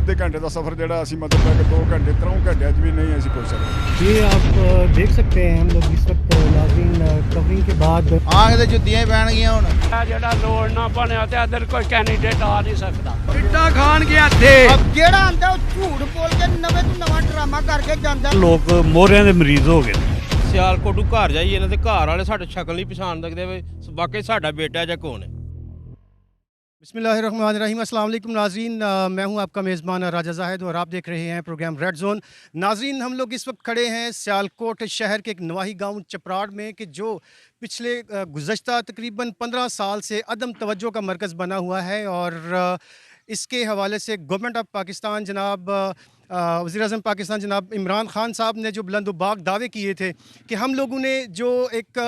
अद्धे घंटे का सफ़र जोड़ा असी मतलब कि 2 घंटे 3 घंटे भी नहीं असी पहुँच सकते। ये आप देख सकते हैं हम लोग इस वक्त नाज़रीन कवरिंग के बाद आग ते जुत्तियां ही पैण गियां हुण ਜਿਹੜਾ ਰੋਡ ਨਾ ਬਣਿਆ ਤੇ ਅਦਰ ਕੋਈ ਕੈਂਡੀਡੇਟ ਆ ਨਹੀਂ ਸਕਦਾ। ਇੱਟਾਂ ਖਾਣ ਗਿਆ ਇੱਥੇ ਜਿਹੜਾ ਆਂਦਾ ਉਹ ਝੂਠ ਬੋਲ ਕੇ ਨਵੇਂ ਤੋਂ ਨਵਾਂ ਡਰਾਮਾ ਕਰਕੇ ਜਾਂਦਾ। ਲੋਕ ਮੋਹਰਿਆਂ ਦੇ ਮਰੀਜ਼ ਹੋ ਗਏ ਨੇ। ਸਿਆਲਕੋਟ ਨੂੰ ਘਰ ਜਾਈਏ ਇਹਨਾਂ ਦੇ ਘਰ ਵਾਲੇ ਸਾਡੇ ਸ਼ਕਲ ਨਹੀਂ ਪਛਾਣ ਸਕਦੇ ਵੇ ਵਾਕਈ ਸਾਡਾ ਬੇਟਾ ਜਾਂ ਕੌਣ है। बिस्मिल्लाहिर्रहमानिर्रहीम अस्सलाम वालेकुम नाज़रीन, मैं हूं आपका मेज़बान राजा ज़ाहिद और आप देख रहे हैं प्रोग्राम रेड जोन। नाज़रीन, हम लोग इस वक्त खड़े हैं सियालकोट शहर के एक नवाही गांव चपराड़ में कि जो पिछले गुज़श्ता तकरीबन 15 साल से अदम तवज्जो का मरकज़ बना हुआ है और इसके हवाले से गवर्नमेंट ऑफ पाकिस्तान जनाब वज़ीर-ए-आज़म पाकिस्तान जनाब इमरान ख़ान साहब ने जो बुलंदबाग दावे किए थे कि हम लोगों ने जो एक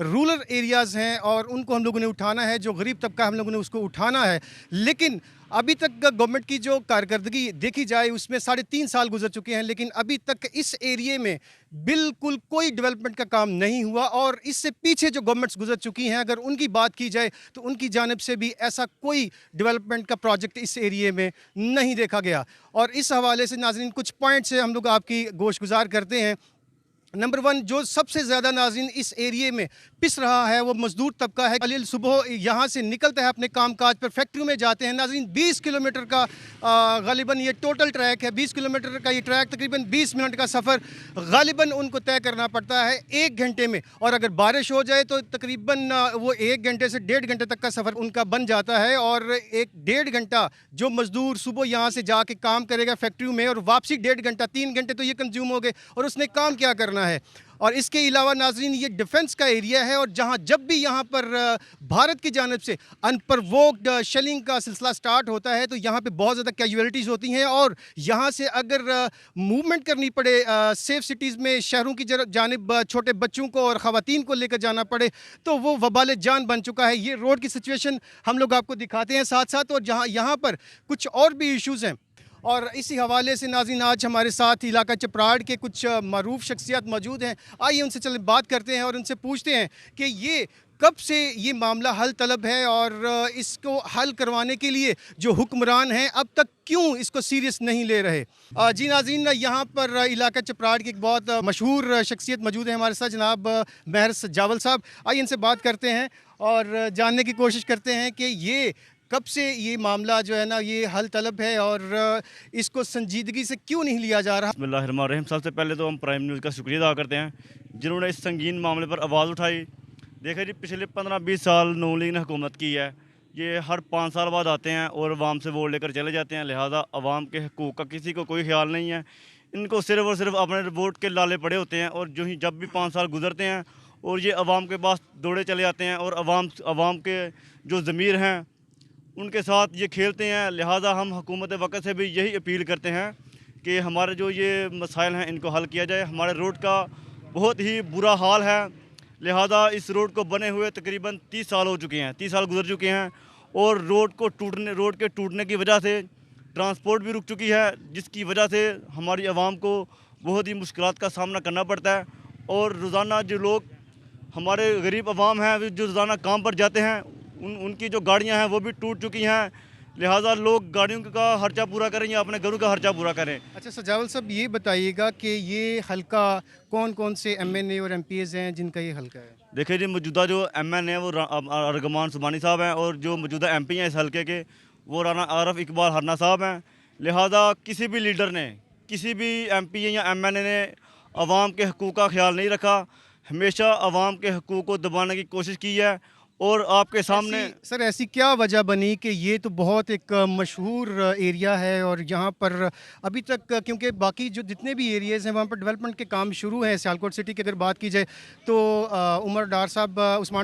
रूरल एरियाज़ हैं और उनको हम लोगों ने उठाना है, जो गरीब तबका हम लोगों ने उसको उठाना है। लेकिन अभी तक गवर्नमेंट की जो कारकर्दगी देखी जाए उसमें 3.5 साल गुजर चुके हैं, लेकिन अभी तक इस एरिए में बिल्कुल कोई डेवलपमेंट का काम नहीं हुआ। और इससे पीछे जो गवर्नमेंट्स गुजर चुकी हैं, अगर उनकी बात की जाए तो उनकी जानिब से भी ऐसा कोई डेवलपमेंट का प्रोजेक्ट इस एरिए में नहीं देखा गया। और इस हवाले से नाज़रीन कुछ पॉइंट से हम लोग आपकी गोशगुजार करते हैं। नंबर 1, जो सबसे ज़्यादा नाज़रीन इस एरिए में पिस रहा है वो मज़दूर तबका है। अलील सुबह यहाँ से निकलता है अपने कामकाज पर, फैक्ट्री में जाते हैं। नाज़रीन 20 किलोमीटर का गालिबन ये टोटल ट्रैक है। 20 किलोमीटर का ये ट्रैक तकरीबन 20 मिनट का सफ़र गालिबन उनको तय करना पड़ता है 1 घंटे में। और अगर बारिश हो जाए तो तकरीबन वो 1 घंटे से 1.5 घंटे तक का सफ़र उनका बन जाता है। और 1-1.5 घंटा जो मज़दूर सुबह यहाँ से जाके काम करेगा फैक्ट्री में और वापसी 1.5 घंटा, 3 घंटे तो ये कंज्यूम हो गए और उसने काम क्या करना है। और इसके अलावा नाज़रीन ये डिफेंस का एरिया है और जहाँ जब भी यहाँ पर भारत की जानिब से अनप्रवोक्ड शेलिंग का सिलसिला स्टार्ट होता है तो यहाँ पे बहुत ज़्यादा कैजुअलिटीज़ होती हैं। और यहाँ से अगर मूवमेंट करनी पड़े सेफ सिटीज़ में, शहरों की जानिब छोटे बच्चों को और ख़वातीन को लेकर जाना पड़े तो वो वबाल जान बन चुका है। ये रोड की सिचुएशन हम लोग आपको दिखाते हैं साथ साथ। और जहाँ यहाँ पर कुछ और भी इशूज़ हैं और इसी हवाले से नाज़रीन आज हमारे साथ इलाका चपराड़ के कुछ मरूफ शख्सियत मौजूद हैं। आइए उनसे चले बात करते हैं और उनसे पूछते हैं कि ये कब से ये मामला हल तलब है और इसको हल करवाने के लिए जो हुक्मरान हैं अब तक क्यों इसको सीरियस नहीं ले रहे। जी नाज़रीन, यहाँ पर इलाका चपराड़ की एक बहुत मशहूर शख्सियत मौजूद है हमारे साथ, जनाब महर सजावल साहब। आइए इनसे बात करते हैं और जानने की कोशिश करते हैं कि ये कब से ये मामला जो है ना ये हल तलब है और इसको संजीदगी से क्यों नहीं लिया जा रहा। बिस्मिल्लाहिर्रहमानिर्रहीम। सबसे पहले तो हम प्राइम न्यूज़ का शुक्रिया अदा करते हैं जिन्होंने इस संगीन मामले पर आवाज़ उठाई। देखिए जी, पिछले 15-20 साल नून लीग ने हुकूमत की है। ये हर 5 साल बाद आते हैं और अवाम से वोट लेकर चले जाते हैं, लिहाजा अवाम के हकूक़ का किसी को कोई ख्याल नहीं है। इनको सिर्फ़ और सिर्फ अपने वोट के लाले पड़े होते हैं और जो ही जब भी 5 साल गुजरते हैं और ये अवाम के पास दौड़े चले जाते हैं और अवाम के जो ज़मीर हैं उनके साथ ये खेलते हैं। लिहाजा हम हुकूमत वक़्त से भी यही अपील करते हैं कि हमारे जो ये मसाइल हैं इनको हल किया जाए। हमारे रोड का बहुत ही बुरा हाल है, लिहाजा इस रोड को बने हुए तकरीबन 30 साल हो चुके हैं, 30 साल गुजर चुके हैं और रोड के टूटने की वजह से ट्रांसपोर्ट भी रुक चुकी है, जिसकी वजह से हमारी आवाम को बहुत ही मुश्किलात का सामना करना पड़ता है। और रोज़ाना जो लोग हमारे गरीब आवाम हैं जो रोज़ाना काम पर जाते हैं उनकी जो गाड़ियां हैं वो भी टूट चुकी हैं, लिहाजा लोग गाड़ियों का खर्चा पूरा करें या अपने घरों का खर्चा पूरा करें। अच्छा सजावल साहब, ये बताइएगा कि ये हल्का कौन कौन से MNA और MPs हैं जिनका ये हल्का है। देखिए जी, मौजूदा जो MN है वो अरगमान सुबानी साहब हैं और जो मौजूदा MP हैं इस हल्के के वो राना आरफ इकबाल हरना साहब हैं। लिहाजा किसी भी लीडर ने, किसी भी MP या MNA ने अवाम के हकूक़ का ख्याल नहीं रखा, हमेशा अवाम के हकूक़ को दबाने की कोशिश की है। और आपके सामने सर ऐसी क्या वजह बनी कि ये तो बहुत एक मशहूर एरिया है और यहाँ पर अभी तक, क्योंकि बाकी जो जितने भी एरियाज़ हैं वहाँ पर डेवलपमेंट के काम शुरू हैं। सियालकोट सिटी की अगर बात की जाए तो उस्मान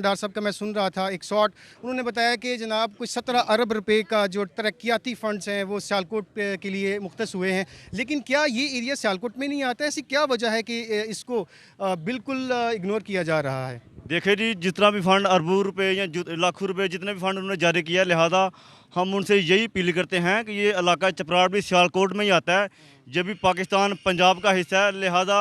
डार साहब का मैं सुन रहा था एक शॉट, उन्होंने बताया कि जनाब कोई 17 अरब रुपए का जो तरक्याती फ़ंड्स हैं वो सियालकोट के लिए मुख्तस हुए हैं। लेकिन क्या ये एरिया सियालकोट में नहीं आता? ऐसी क्या वजह है कि इसको बिल्कुल इग्नोर किया जा रहा है? देखिए जी, जितना भी फ़ंड अरबों रुपए या लाखों रुपए जितने भी फ़ंड उन्होंने जारी किया, लिहाजा हम उनसे यही अपील करते हैं कि ये इलाका चपराड़ भी सियालकोट में ही आता है, जब भी पाकिस्तान पंजाब का हिस्सा है, लिहाजा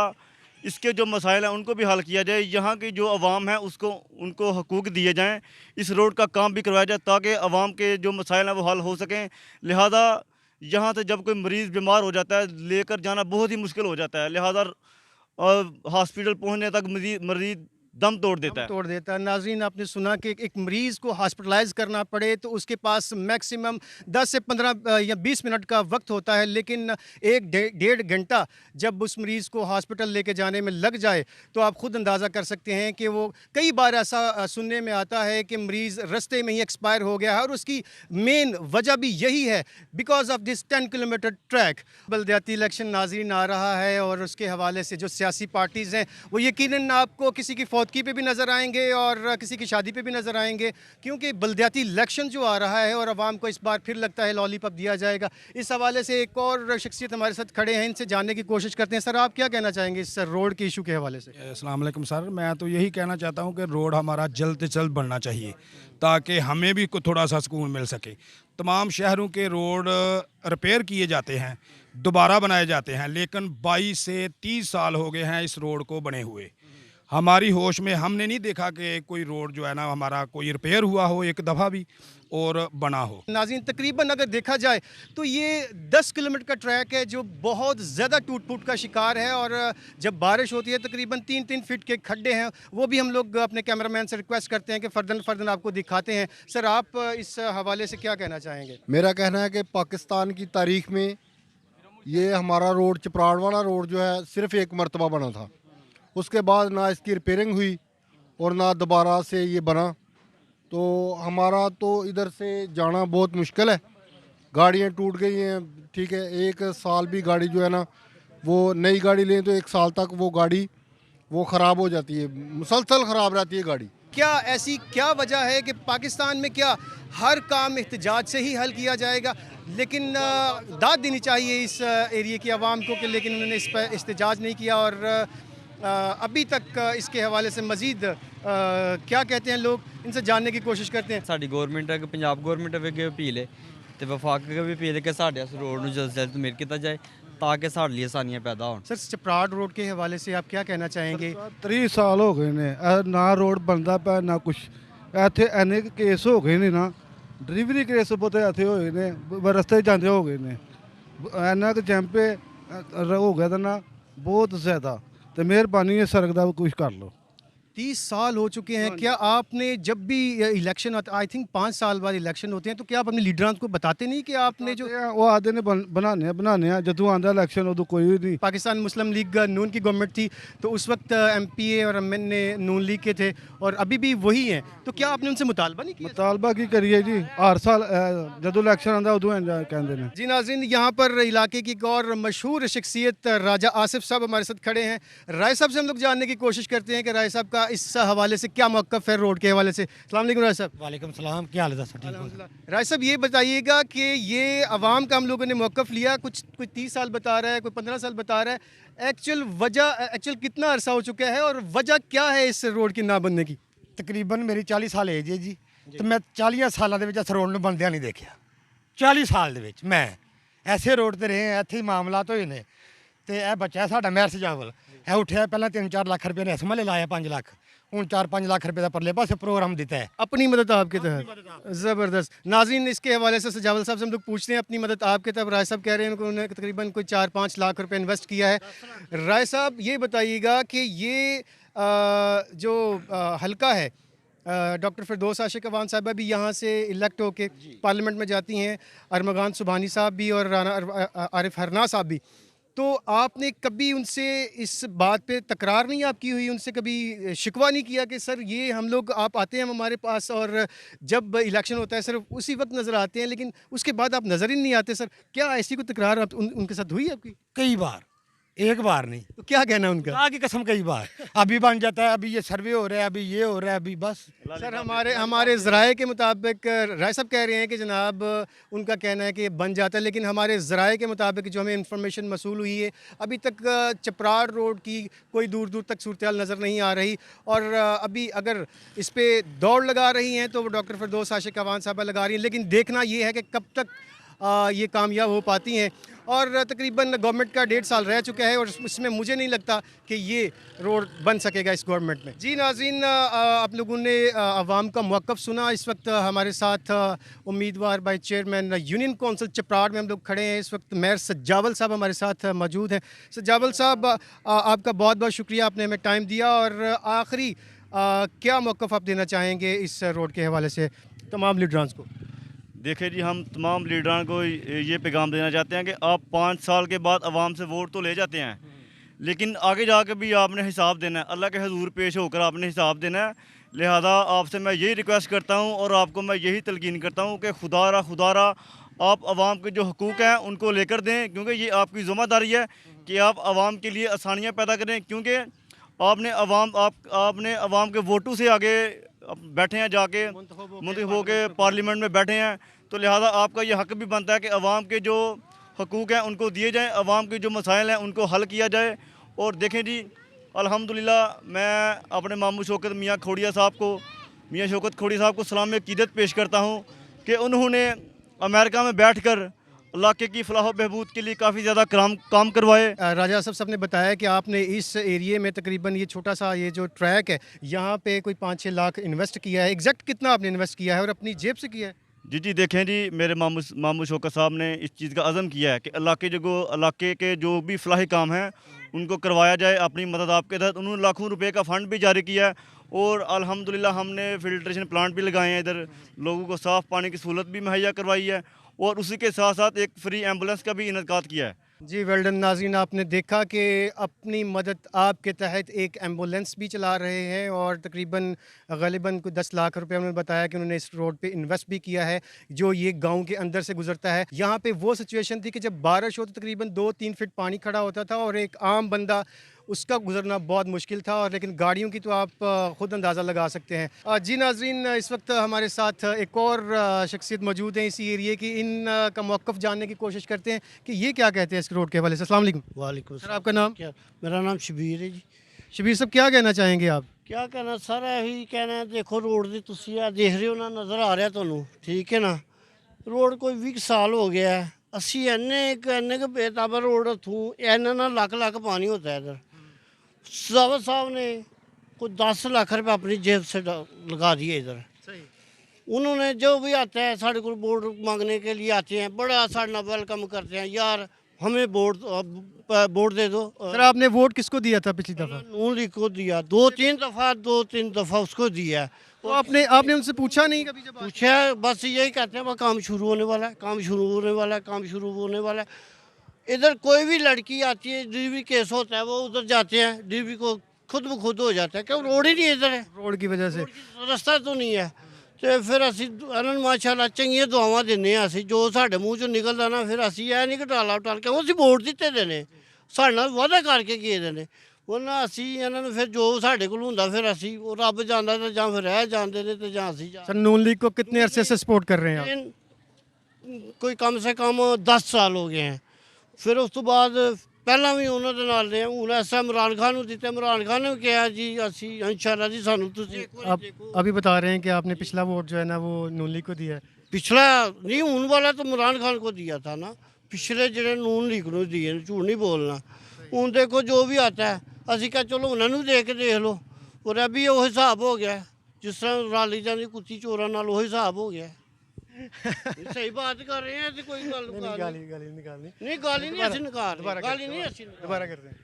इसके जो मसाइल हैं उनको भी हल किया जाए। यहाँ की जो अवाम है उनको हकूक़ दिए जाएँ, इस रोड का काम भी करवाया जाए ताकि अवाम के जो मसाइल हैं वो हल हो सकें। लिहाजा यहाँ से जब कोई मरीज़ बीमार हो जाता है लेकर जाना बहुत ही मुश्किल हो जाता है, लिहाजा हॉस्पिटल पहुँचने तक मरीज़ दम तोड़ देता है। तोड़ देता है। नाज़रीन, आपने सुना कि एक मरीज़ को हॉस्पिटलाइज करना पड़े तो उसके पास मैक्सिमम 10 से 15 या 20 मिनट का वक्त होता है, लेकिन एक डेढ़ घंटा जब उस मरीज़ को हॉस्पिटल लेके जाने में लग जाए तो आप खुद अंदाज़ा कर सकते हैं कि वो कई बार ऐसा सुनने में आता है कि मरीज़ रास्ते में ही एक्सपायर हो गया है, और उसकी मेन वजह भी यही है, because of this 10 kilometre track. बलदियाती इलेक्शन नाज़रीन आ रहा है और उसके हवाले से जो सियासी पार्टीज़ हैं वो यकीनन आपको किसी की फौतगी पे भी नज़र आएंगे और किसी की शादी पे भी नज़र आएंगे, क्योंकि बलदियाती इलेक्शन जो आ रहा है और आवाम को इस बार फिर लगता है लॉलीपॉप दिया जाएगा। इस हवाले से एक और शख्सियत हमारे साथ खड़े हैं, इनसे जानने की कोशिश करते हैं। सर, आप क्या कहना चाहेंगे इस रोड के इशू के हवाले से? अस्सलाम वालेकुम सर, मैं तो यही कहना चाहता हूँ कि रोड हमारा जल्द से जल्द बनना चाहिए ताकि हमें भी थोड़ा सा सुकून मिल सके। तमाम शहरों के रोड रिपेयर किए जाते हैं, दोबारा बनाए जाते हैं, लेकिन 22 से 30 साल हो गए हैं इस रोड को बने हुए। हमारी होश में हमने नहीं देखा कि कोई रोड जो है ना हमारा कोई रिपेयर हुआ हो एक दफ़ा भी और बना हो। नाज़रीन, तकरीबन अगर देखा जाए तो ये 10 किलोमीटर का ट्रैक है जो बहुत ज़्यादा टूट फूट का शिकार है, और जब बारिश होती है तकरीबन 3-3 फीट के खड्डे हैं, वो भी हम लोग अपने कैमरामैन से रिक्वेस्ट करते हैं कि फ़र्दन आपको दिखाते हैं। सर, आप इस हवाले से क्या कहना चाहेंगे? मेरा कहना है कि पाकिस्तान की तारीख में ये हमारा रोड चपराड़ वाला रोड जो है सिर्फ एक मरतबा बना था, उसके बाद ना इसकी रिपेयरिंग हुई और ना दोबारा से ये बना, तो हमारा तो इधर से जाना बहुत मुश्किल है। गाड़ियाँ टूट गई हैं, ठीक है, एक साल भी गाड़ी जो है ना वो नई गाड़ी लें तो एक साल तक वो गाड़ी वो ख़राब हो जाती है, मुसलसल ख़राब रहती है गाड़ी। क्या ऐसी क्या वजह है कि पाकिस्तान में क्या हर काम एहतजाज से ही हल किया जाएगा? लेकिन दाद देनी चाहिए इस एरिया की आवाम को कि लेकिन उन्होंने इस पर एहतजाज नहीं किया, और अभी तक इसके हवाले से मज़ीद क्या कहते हैं लोग, इनसे जानने की कोशिश करते हैं। ਸਾਡੀ ਗਵਰਨਮੈਂਟ ਹੈ ਕਿ ਪੰਜਾਬ ਗਵਰਨਮੈਂਟ ਅੱਗੇ ਅਪੀਲ ਹੈ ਤੇ ਵਫਾਕ ਅੱਗੇ ਵੀ ਅਪੀਲ ਹੈ ਕਿ ਸਾਡੇ ਇਸ ਰੋਡ ਨੂੰ ਜਲਦ ਤੋਂ ਜਲਦ ਮਿਲ ਕੀਤਾ ਜਾਏ ਤਾਂ ਕਿ ਸਾਡੇ ਲਈ ਆਸਾਨੀਆਂ ਪੈਦਾ ਹੋਣ। सर, चपराड़ रोड के हवाले से आप क्या कहना चाहेंगे? 30 ਸਾਲ ਹੋ ਗਏ ਨੇ ਨਾ ਰੋਡ ਬਣਦਾ ਪਿਆ ਨਾ ਕੁਛ। ਇੱਥੇ ਐਨੇ ਕੇਸ ਹੋ ਗਏ ਨੇ ਨਾ, ਡਿਲੀਵਰੀ ਕੇਸ ਬਹੁਤੇ ਇੱਥੇ ਹੋਏ ਨੇ, ਰਸਤੇ ਜਾਂਦੇ ਹੋ ਗਏ ਨੇ, ਐਨਾ ਕਿ ਜੰਪੇ ਹੋ ਗਿਆ ਤਾਂ ਨਾ ਬਹੁਤ ਜ਼ਿਆਦਾ, तो मेहरबानी है सड़क का कुछ कर लो। 30 साल हो चुके हैं, क्या आपने जब भी इलेक्शन आता, आई थिंक 5 साल बाद इलेक्शन होते हैं, तो क्या आप अपने लीडरान को बताते नहीं कि आपने जो वो आते ने बनाने जदों आंदा इलेक्शन उदों कोई भी नहीं। पाकिस्तान मुस्लिम लीग नून की गवर्नमेंट थी तो उस वक्त MPA और MNA नून लीग के थे और अभी भी वही हैं, तो क्या आपने उनसे मुतालबा नहीं किया? मुतालबा की करिए जी, हर साल जदों इलेक्शन आंदा उदों कहते हैं जी। नाज़रीन, यहाँ पर इलाके की एक और मशहूर शख्सियत राजा आसिफ साहब हमारे साथ खड़े हैं। राय साहब से हम लोग जानने की कोशिश करते हैं कि राय साहब का इस हवाले से क्या मौक़िफ़ है रोड के हवाले से। अस्सलाम वालेकुम राय साहब। वालेकुम सलाम, क्या हाल है सर? ठीक। राय साहब, ये बताइएगा कि ये आवाम का हम लोगों ने मौक़िफ़ लिया, कुछ 30 साल बता रहा है, कोई 15 साल बता रहा है, एक्चुअल कितना अरसा हो चुका है और वजह क्या है इस रोड की ना बनने की? तकरीबन मेरी 40 साल एज है जी, तो मैं 40 सालों के इस रोड में बनदिया नहीं देखा। 40 साल ਦੇ ਵਿੱਚ मैं ऐसे रोड ਤੇ ਰਹੇ, ਇੱਥੇ ਹੀ ਮਾਮਲਾਤ ਹੋਏ ਨੇ, ਤੇ ਇਹ ਬੱਚਾ ਸਾਡਾ ਮੈਰਸ ਜਾਵਲ ਇਹ ਉੱਠਿਆ, ਪਹਿਲਾਂ 3-4 ਲੱਖ ਰੁਪਏ ਨੇ ਇਸ ਮਹੱਲੇ ਲਾਇਆ, 5 ਲੱਖ, ਹੁਣ 4-5 ਲੱਖ रुपए का परले पासे प्रोग्राम देता है। अपनी मदद आपके तहत, ज़बरदस्त। नाज़रीन, इसके हवाले से सजावल साहब से हम लोग पूछते हैं अपनी मदद आपके तहत। राय साहब कह रहे हैं उन्होंने तकरीबन कोई 4-5 लाख रुपए इन्वेस्ट किया है। राय साहब, ये बताइएगा कि ये जो हल्का है, डॉक्टर फिरदौस आशिक अवान साहबा भी यहाँ से इलेक्ट होके पार्लियामेंट में जाती हैं, अरमगान सुबहानी साहब भी और राना आरिफ हरना साहब भी, तो आपने कभी उनसे इस बात पे तकरार नहीं आपकी हुई, उनसे कभी शिकवा नहीं किया कि सर ये हम लोग, आप आते हैं हमारे पास और जब इलेक्शन होता है सिर्फ उसी वक्त नज़र आते हैं लेकिन उसके बाद आप नज़र ही नहीं आते? सर, क्या ऐसी कोई तकरार आप उनके साथ हुई आपकी? कई बार, एक बार नहीं। तो क्या कहना उनका? खुदा की कसम कई बार। अभी बन जाता है, अभी ये सर्वे हो रहा है, अभी ये हो रहा है, अभी बस। सर, हमारे ज़राए के मुताबिक राय साहब कह रहे हैं कि जनाब उनका कहना है कि बन जाता है, लेकिन हमारे ज़राए के मुताबिक जो हमें इंफॉर्मेशन मसूल हुई है अभी तक चपराड़ रोड की कोई दूर दूर तक सूरत हाल नज़र नहीं आ रही, और अभी अगर इस पर दौड़ लगा रही हैं तो वो डॉक्टर फिरदौस आशिक अवान साहबा लगा रही हैं, लेकिन देखना ये है कि कब तक ये कामयाब हो पाती हैं। और तकरीबन गवर्नमेंट का 1.5 साल रह चुका है और इसमें मुझे नहीं लगता कि ये रोड बन सकेगा इस गवर्नमेंट में। जी नाज़रीन, आप लोगों ने अवाम का मौक़िफ़ सुना। इस वक्त हमारे साथ उम्मीदवार बाय चेयरमैन यूनियन कौंसिल चपराड़ में हम लोग खड़े हैं। इस वक्त मेयर सज्जावल साहब हमारे साथ मौजूद हैं। सज्जावल साहब, आपका बहुत बहुत शुक्रिया, आपने हमें टाइम दिया। और आखिरी क्या मौक़िफ़ आप देना चाहेंगे इस रोड के हवाले से तमाम लीडरान को? देखिए जी, हम तमाम लीडरान को ये पैगाम देना चाहते हैं कि आप 5 साल के बाद आवाम से वोट तो ले जाते हैं, लेकिन आगे जाकर भी आपने हिसाब देना है, अल्लाह के हजूर पेश होकर आपने हिसाब देना है। लिहाजा आपसे मैं यही रिक्वेस्ट करता हूँ और आपको मैं यही तलकीन करता हूँ कि खुदारा आप आवाम के जो हकूक़ हैं उनको लेकर दें, क्योंकि ये आपकी ज़िम्मेदारी है कि आप आवाम के लिए आसानियाँ पैदा करें। क्योंकि आपने आवाम के वोटों से आगे बैठे हैं, जाके मुंतखब होकर पार्लियामेंट में बैठे हैं, तो लिहाजा आपका ये हक भी बनता है कि आवाम के जो हकूक़ हैं उनको दिए जाएं, आवाम के जो मसाइल हैं उनको हल किया जाए। और देखें जी, अल्हम्दुलिल्लाह मैं अपने मामू शौकत मियाँ खोड़िया साहब को सलाम अक़ीदत पेश करता हूँ कि उन्होंने अमेरिका में बैठकर इलाके की फलाह बहबूद के लिए काफ़ी ज़्यादा काम करवाए। राजा साहब ने बताया कि आपने इस एरिए में तकरीबन ये छोटा सा ये जो ट्रैक है यहाँ पे कोई 5-6 लाख इन्वेस्ट किया है। एग्जैक्ट कितना आपने इन्वेस्ट किया है और अपनी जेब से किया है? जी देखें जी, मेरे मामू शौकत साहब ने इस चीज़ का अज़म किया है कि इलाके के जो भी फलाही काम हैं उनको करवाया जाए अपनी मदद आपके तहत। उन्होंने लाखों रुपए का फ़ंड भी जारी किया है और अल्हम्दुलिल्लाह हमने फ़िल्ट्रेशन प्लांट भी लगाए हैं, इधर लोगों को साफ़ पानी की सहूलत भी मुहैया करवाई है और उसी के साथ साथ एक फ्री एम्बुलेंस का भी इनेकाद किया है। जी वेल्डन नाज़रीन, आपने देखा कि अपनी मदद आपके तहत एक एम्बुलेंस भी चला रहे हैं और तकरीबन ग़ालिबन कोई 10 लाख रुपए उन्होंने बताया कि उन्होंने इस रोड पे इन्वेस्ट भी किया है जो ये गांव के अंदर से गुजरता है। यहाँ पे वो सिचुएशन थी कि जब बारिश हो तो तकरीबन 2-3 फीट पानी खड़ा होता था और एक आम बंदा उसका गुजरना बहुत मुश्किल था, और लेकिन गाड़ियों की तो आप ख़ुद अंदाज़ा लगा सकते हैं। जी नाज़रीन, इस वक्त हमारे साथ एक और शख्सियत मौजूद हैं इसी एरिए की। इन का मौक़िफ़ जानने की कोशिश करते हैं कि ये क्या कहते हैं इस रोड के हवाले से। अस्सलाम वालेकुम। वालेकुम सर, आपका नाम? क्या? मेरा नाम शबीर है जी। शबीर साहब, क्या कहना चाहेंगे आप? क्या कहना सर, यही कहना है, देखो रोड की तुसी आ देख रहे हो ना, नज़र आ रहा तुहानू, ठीक है ना। रोड कोई 20 साल हो गया है, असी इन्ने के बेताबा रोड उथू इन्ना ना लाख पानी होता है इधर। साहब ने कोई 10 लाख रुपये अपनी जेब से लगा दिए इधर। उन्होंने जो भी आता है साढ़े को वोट मांगने के लिए आते हैं, बड़ा साढ़े वेलकम करते हैं, यार हमें वोट दे दो। सर, आपने वोट किसको दिया था पिछली दफ़ा? नून लीग को दिया, 2-3 दफ़ा उसको दिया। तो आपने उनसे पूछा नहीं कभी? जब पूछा, बस यही कहते हैं, वह काम शुरू होने वाला है, काम शुरू होने वाला है, काम शुरू होने वाला है। इधर कोई भी लड़की आती है, डिलीवरी केस होता है, वो उधर जाते हैं, डिलीवरी को खुद ब खुद हो जाता है, क्यों रोड ही नहीं इधर है। रोड की वजह से रास्ता तो नहीं है। तो फिर असी माशाल्लाह चंगियां दुआवां दिन्ने आं, असी जो साढ़े मूँह चों निकलदा ना, फिर असी यह नहीं घटाला टाल के असी वोट दिते दे ने, साढ़े नाल वादा करके गए दे ने। वरना असी इन्हां नूं फिर जो साढ़े कोल हुंदा फिर असी वो रब जांदा ते जां फिर रह जांदे ने ते जां असी सर, नून लीग को कितने अरसे से सपोर्ट कर रहे हैं आप? कोई कम से कम 10 साल हो गए हैं। फिर उस तो बाद पहला भी उन्होंने नाल रहे, हूँ ऐसा इमरान खान को दिते, इमरान खान ने कहा जी असी इंशाल्लाह जी सानू तुसी। आप अभी बता रहे हैं कि आपने पिछला वोट जो है ना वो नून लीग को दिया है। पिछला नहीं, हूँ वाला तो इमरान खान को दिया था ना, पिछले जो नून लीग को दिए, झूठ नहीं बोलना। हूँ देखो जो भी आता है असी क्या चलो उन्होंने दे के देख लो, और अभी वो हिसाब हो गया जिस तरह राली जाती कुत्ती चोरा नाल वो हिसाब हो गया। सही बात कर रहे हैं, कोई गल नहीं, गाली नहीं ऐसी निकाल, गाली नहीं ऐसी दोबारा करते हैं।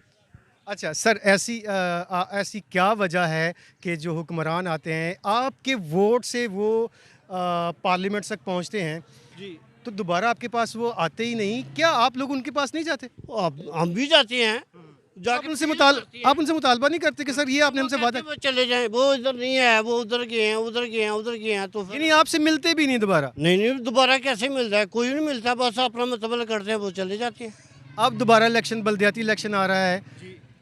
अच्छा सर, ऐसी क्या वजह है कि जो हुक्मरान आते हैं आपके वोट से वो पार्लियामेंट तक पहुंचते हैं जी, तो दोबारा आपके पास वो आते ही नहीं? क्या आप लोग उनके पास नहीं जाते? हम भी जाते हैं, आप उनसे मुतालबा नहीं करते कि सर ये आपने हमसे वादा? चले जाए, वो इधर नहीं है, वो उधर गए हैं, उधर गए हैं, उधर गए हैं, तो नहीं आपसे मिलते भी नहीं दोबारा? नहीं, दोबारा कैसे मिलता है, कोई नहीं मिलता, बस अपना मतलब करते हैं, वो चले जाते हैं। अब दोबारा इलेक्शन, बलदियाती इलेक्शन आ रहा है,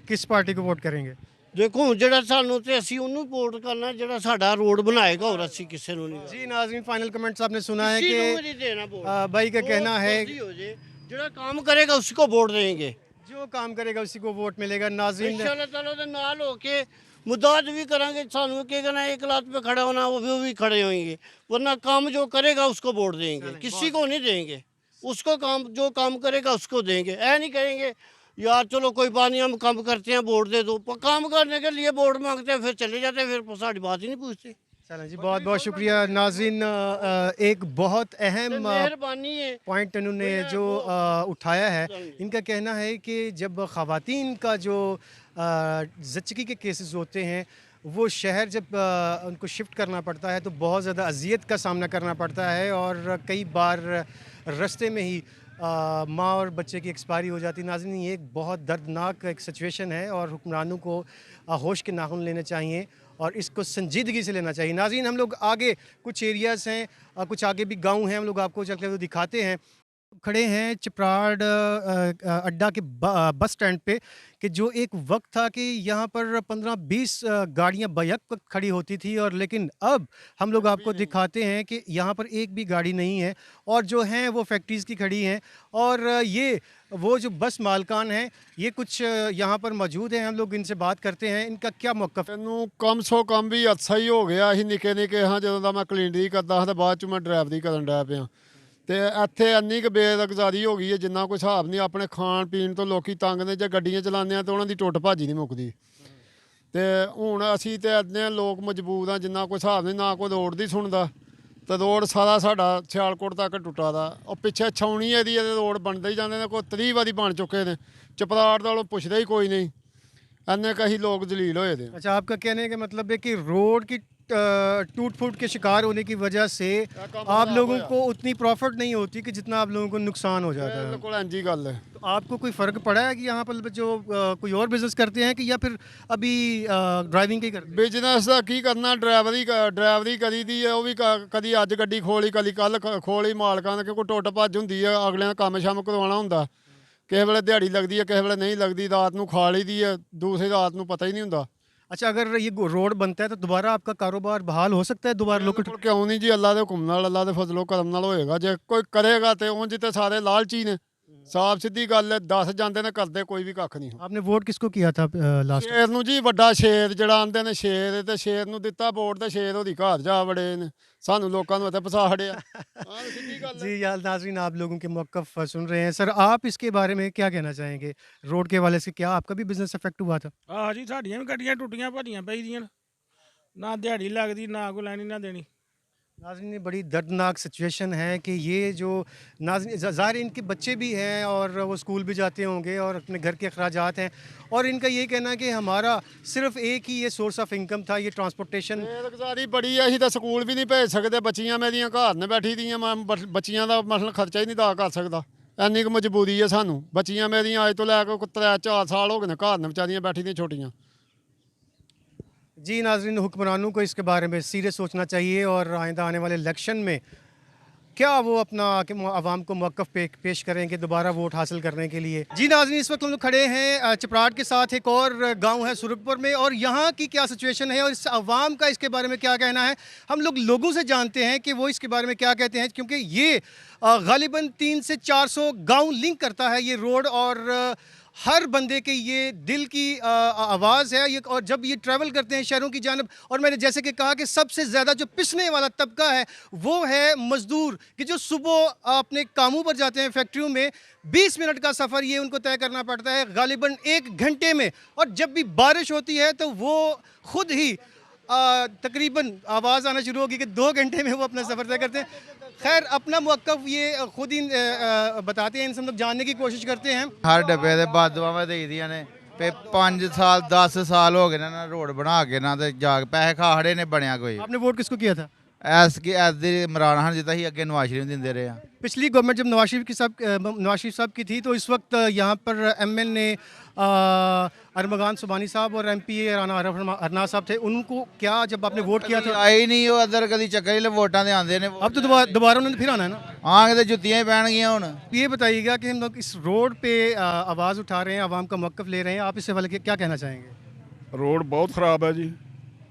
किस पार्टी को वोट करेंगे? देखो ਜਿਹੜਾ ਸਾਨੂੰ ਤੇ ਅਸੀਂ ਉਹਨੂੰ ਵੋਟ ਕਰਨਾ ਜਿਹੜਾ ਸਾਡਾ ਰੋਡ ਬਣਾਏਗਾ, और ਅਸੀਂ ਕਿਸੇ ਨੂੰ नहीं। जी नाज़रीन, फाइनल कमेंट्स आपने सुना है कि भाई का कहना है ਜਿਹੜਾ काम करेगा उसको वोट देंगे, जो काम करेगा उसी को वोट मिलेगा। नाज़रीन इंशाअल्लाह ताला दे नाल होके मुदाद भी करांगे, सानू के कहना एक लात पे खड़ा होना, वो भी खड़े होंगे, वरना काम जो करेगा उसको वोट देंगे, किसी को नहीं देंगे। उसको काम जो काम करेगा उसको देंगे। ऐ नहीं कहेंगे यार चलो कोई बात नहीं हम कम करते हैं वोट दे दो, काम करने के लिए वोट मांगते हैं फिर चले जाते हैं, फिर सारी बात ही नहीं पूछते। चलें जी, बहुत बहुत शुक्रिया नाज़रीन। एक बहुत अहम मेहरबानी है पॉइंट इन्होंने जो उठाया है। इनका कहना है कि जब ख़वातीन का जो ज़च्चगी के केसेस होते हैं वो शहर जब उनको शिफ्ट करना पड़ता है तो बहुत ज़्यादा अजियत का सामना करना पड़ता है और कई बार रास्ते में ही माँ और बच्चे की एक्सपायरी हो जाती है। नाज़रीन, ये एक बहुत दर्दनाक एक सिचुएशन है और हुक्मरानों को होश के नाखून लेने चाहिए और इसको संजीदगी से लेना चाहिए। नाज़रीन, हम लोग आगे कुछ एरियाज़ हैं, कुछ आगे भी गांव हैं, हम लोग आपको चल के दिखाते हैं। खड़े हैं चपराड़ अड्डा के बस स्टैंड पे कि जो एक वक्त था कि यहाँ पर 15-20 गाड़ियाँ बैक खड़ी होती थी और लेकिन अब हम लोग आपको दिखाते हैं कि यहाँ पर एक भी गाड़ी नहीं है और जो हैं वो फैक्ट्रीज़ की खड़ी हैं। और ये वो जो बस मालकान हैं ये कुछ यहाँ पर मौजूद हैं, हम लोग इनसे बात करते हैं इनका क्या मौक़िफ़ है। ਮੈਨੂੰ ਕਮ ਸੋ ਕਮ ਵੀ ਅੱਛਾ ਹੀ ਹੋ ਗਿਆ। ਅਸੀਂ ਨਿੱਕੇ ਨਿੱਕੇ ਹਾਂ ਜਦੋਂ ਦਾ ਮੈਂ ਕਲੀਨਰੀ ਕਰਦਾ ਹਾਂ ਤੇ ਬਾਅਦ 'ਚ ਮੈਂ ਡਰਾਈਵਰੀ ਕਰਨ ਡਿਆ ਪਿਆ ਤੇ ਇੱਥੇ ਇੰਨੀ ਕੁ ਬੇਰੁਜ਼ਗਾਰੀ ਹੋ ਗਈ ਹੈ ਜਿੰਨਾ ਕੋਈ ਹਿਸਾਬ ਨਹੀਂ। ਆਪਣੇ ਖਾਣ ਪੀਣ ਤੋਂ ਲੋਕੀ ਤੰਗ ਨੇ, ਜੇ ਗੱਡੀਆਂ ਚਲਾਉਂਦੇ ਆ ਤਾਂ ਉਹਨਾਂ ਦੀ ਟੁੱਟ ਭਾਜੀ ਨਹੀਂ ਮੁੱਕਦੀ ਤੇ ਹੁਣ ਅਸੀਂ ਤੇ ਇੰਨੇ ਲੋਕ ਮਜਬੂਰ ਆ ਜਿੰਨਾ ਕੋਈ ਹਿਸਾਬ ਨਹੀਂ, ਨਾ ਕੋਈ ਰੋਡ ਦੀ ਸੁਣਦਾ ਤੇ ਰੋਡ ਸਾਰਾ ਸਾਡਾ ਸਿਆਲਕੋਟ ਤੱਕ ਟੁੱਟਾ ਦਾ। ਉਹ ਪਿੱਛੇ ਛਾਉਣੀ ਇਹਦੀ ਇਹਦੇ ਰੋਡ ਬਣਦੇ ਹੀ ਜਾਂਦੇ ਨੇ, ਕੋਈ 30 ਵਾਰੀ ਬਣ ਚੁੱਕੇ ਨੇ। ਚਪਰਾੜ ਦਾ ਪੁੱਛਦਾ ਹੀ ਕੋਈ नहीं, अन्य कहीं लोग जलील होए थे। अच्छा, आपका कहने का मतलब है कि रोड की टूट फूट के शिकार होने की वजह से आप लोगों को उतनी प्रॉफिट नहीं होती कि जितना आप लोगों को नुकसान हो जाता है। बिल्कुल इंजी गल है। तो आपको कोई फ़र्क पड़ा है कि यहाँ पर जो कोई और बिजनेस करते हैं कि या फिर अभी ड्राइविंग ही करते हैं? बिजनेस का की करना, ड्राइवरी करी दी है। वो भी कभी अज गड्डी खोली कभी कल खोली। मालकां ने कोई टुट भज होंदी है, अगले काम शाम करवाना होंदा। किसी वेले दिहाड़ी लगती है, किसी वेले नहीं लगती, रात को खा ली दी है, दूसरी रात को पता ही नहीं होंदा। अच्छा, अगर ये रोड बनता है तो दोबारा आपका कारोबार बहाल हो सकता है दोबारा? लोग क्यों नहीं जी, अल्लाह के हुक्म नाल, अल्लाह के फजलो करम नाल होएगा। जे कोई करेगा तो उंज ते सारे लालची ने। साफ सीधी गल है, 10 जाते ने करते कोई भी कख नहीं। आपने वोट किसको किया था लास्ट? शेर नूं जी, वड्डा शेर जिहड़ा आंदे ने शेर, ते शेर नूं दित्ता वोट ते शेर ओहदी घर जा वड़े ने। सानू लोकां नूं इत्थे फसा छड़िया। हां सीधी गल है जी यार, नाज़रीन आप लोगों के मौक़िफ़ सुन रहे हैं। सर, आप इसके बारे में क्या कहना चाहेंगे? रोड के हवाले से क्या आपका भी बिजनेस अफेक्ट हुआ था? ਆਹ ਜੀ ਸਾਡੀਆਂ ਵੀ ਗੱਡੀਆਂ ਟੁੱਟੀਆਂ ਭੱਜੀਆਂ ਪਈਆਂ, ਨਾ ਦਿਹਾੜੀ ਲੱਗਦੀ ਨਾ ਕੋਈ ਲੈਣੀ ਨਾ देनी। नाज़रीन, ये बड़ी दर्दनाक सिचुएशन है कि ये जो नाज़रीन ज़ाहिर इनके बच्चे भी हैं और वो स्कूल भी जाते होंगे और अपने घर के अखराजात हैं और इनका ये कहना है कि हमारा सिर्फ एक ही ये सोर्स ऑफ इनकम था, ये ट्रांसपोर्टेशन। बेरोज़गारी बड़ी है, असीं तां स्कूल भी नहीं भेज सकते। बच्चियां मेरियां घर ने बैठी दियां, मैं बच्चियां दा मसलन खर्चा ही नहीं अदा कर सकदा। ਇੰਨੀ ਕੁ ਮਜਬੂਰੀ ਹੈ ਸਾਨੂੰ। ਬੱਚੀਆਂ ਮੇਰੀਆਂ ਅੱਜ ਤੋਂ ਲੈ ਕੇ 3-4 ਸਾਲ ਹੋ ਗਏ ਨੇ ਘਰ ਨੇ ਵਿਚਾਰੀਆਂ ਬੈਠੀ ਦੀਆਂ ਛੋਟੀਆਂ। जी नाज़रीन, हुक्मरानों को इसके बारे में सीरियस सोचना चाहिए और आइंदा आने वाले इलेक्शन में क्या वो अपना आवाम को मौक़िफ़ पेश करेंगे दोबारा वोट हासिल करने के लिए। जी नाज़रीन, इस वक्त हम लोग खड़े हैं चपराड़ के साथ एक और गांव है सुरखपुर में और यहाँ की क्या सिचुएशन है और इस आवाम का इसके बारे में क्या कहना है, हम लोग लोगों से जानते हैं कि वो इसके बारे में क्या कहते हैं। क्योंकि ये गालिबन 300 से 400 गाँव लिंक करता है ये रोड और हर बंदे के ये दिल की आवाज़ है ये। और जब ये ट्रैवल करते हैं शहरों की जानब, और मैंने जैसे कि कहा कि सबसे ज़्यादा जो पिसने वाला तबका है वो है मज़दूर कि जो सुबह अपने कामों पर जाते हैं फैक्ट्रियों में। 20 मिनट का सफ़र ये उनको तय करना पड़ता है गालिबन 1 घंटे में, और जब भी बारिश होती है तो वो ख़ुद ही तकरीबन आवाज़ आना शुरू होगी कि 2 घंटे में वो अपना सफ़र तय करते हैं। खैर, अपना मौक़िफ़ ये खुद ही बताते हैं, इनसे हम लोग जानने की कोशिश करते हैं। हर डब्बे दे बददुआवां देई दियां ने पे 5 साल 10 साल हो गए ना रोड बना के ना ते जा पैसे खा खड़े ने बनया कोई। आपने वोट किसको किया था? ऐस दी इमरान खान जिता ही अगे नवाज शरीफ दिंदे रहे हैं। पिछली गवर्नमेंट जब नवाज शरीफ साहब की थी तो इस वक्त यहाँ पर MN ने अरमगान सुबानी साहब और MP राना अरनाज साहब थे। उनको क्या जब आपने वोट किया था? आए नहीं वो अदर कभी चक्कर ही वोटां दे आंदे ने। अब तो दोबारा उन्होंने फिर आना है ना? हाँ, तो जुत्तियां ही पहनगियां हुण। ये बताइएगा कि हम लोग इस रोड पे आवाज़ उठा रहे हैं, आवाम का मौक़िफ़ ले रहे हैं, आप इससे वाले क्या कहना चाहेंगे? रोड बहुत ख़राब है जी,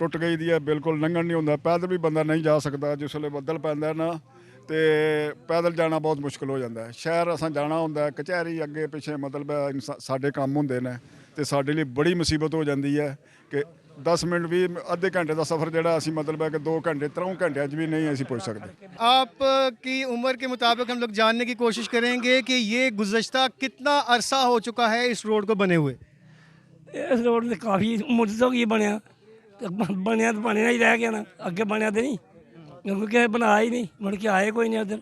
टुट गई दी है, बिल्कुल लंघन नहीं होंदा। पैदल भी बंदा नहीं जा सकता, जिसले बदल पैंदा ना तो पैदल जाना बहुत मुश्किल हो जाता है। शहर असां जाना होंदा है, कचहरी अगे पिछे मतलब साडे काम होंदे ने ते साडे लिए बड़ी मुसीबत हो जाती है कि 10 ਮਿੰਟ ਵੀ ਅੱਧੇ ਘੰਟੇ ਦਾ ਸਫ਼ਰ ਜਿਹੜਾ ਅਸੀਂ ਮਤਲਬ ਹੈ ਕਿ 2 ਘੰਟੇ 3 ਘੰਟਿਆਂ 'ਚ ਵੀ नहीं ਅਸੀਂ पहुंच सकते। आपकी उम्र के मुताबिक हम लोग जानने की कोशिश करेंगे कि ये गुज़श्ता कितना अरसा हो चुका है इस रोड को बने हुए। इस रोड से काफ़ी मुद्दत हो गई बनया तो बनया ही रह गया ना, अगे बनया तो नहीं क्योंकि किसी बनाया ही नहीं, मुड़ के आए कोई नहीं उधर।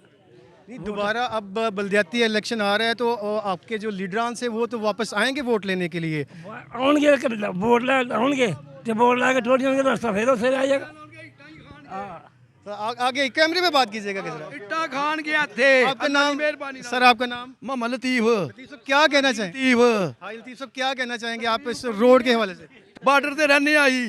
नहीं, दोबारा अब बलदियाती इलेक्शन आ रहा है तो आपके जो लीडरान से वो तो वापस आएंगे वोट लेने के लिए। आउणगे वोट ले आउणगे तो वोट ला के थोड़ी होंगे रास्ता फिर उससे आ जाएगा। तो आगे कैमरे में बात कीजिएगा किस इट्टा खान के थे। आपका नाम? सर आपका नाम? मोहम्मद लतीफ। लतीफ साहब क्या कहना चाहेंगे? हाँ लतीफ साहब क्या कहना चाहेंगे आप इस रोड के हवाले से? बार्डर से रहने आई।